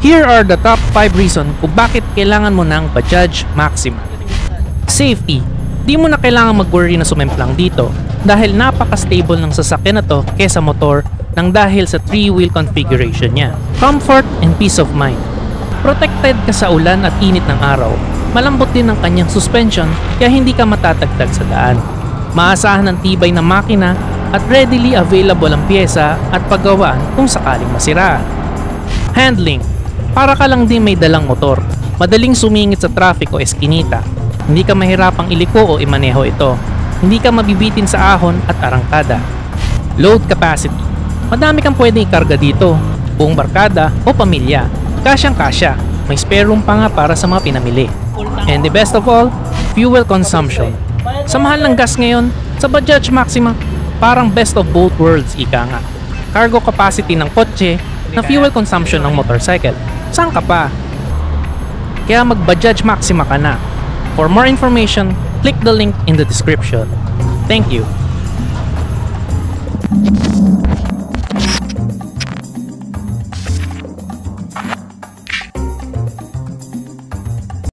Here are the top 5 reasons kung bakit kailangan mo ng Bajaj Maxima. Safety. Di mo na kailangan mag-worry na sumemplang dito dahil napaka-stable ng sasakyan na to kesa motor nang dahil sa 3-wheel configuration niya. Comfort and peace of mind. Protected ka sa ulan at init ng araw. Malambot din ang kanyang suspension kaya hindi ka matatagtag sa daan. Maasahan ng tibay na makina at readily available ang pyesa at paggawaan kung sakaling masira. Handling. Para ka lang din may dalang motor. Madaling sumingit sa traffic o eskinita. Hindi ka mahirapang iliko o imaneho ito. Hindi ka mabibitin sa ahon at arangkada. Load capacity. Madami kang pwedeng ikarga dito. Buong barkada o pamilya. Kasyang-kasya. May spare room pa nga para sa mga pinamili. And the best of all, fuel consumption. Sa mahal ng gas ngayon, sa Bajaj Maxima, parang best of both worlds ika nga. Cargo capacity ng kotse na fuel consumption ng motorcycle. Saan ka pa? Kaya mag-Bajaj Maxima ka na. For more information, click the link in the description. Thank you.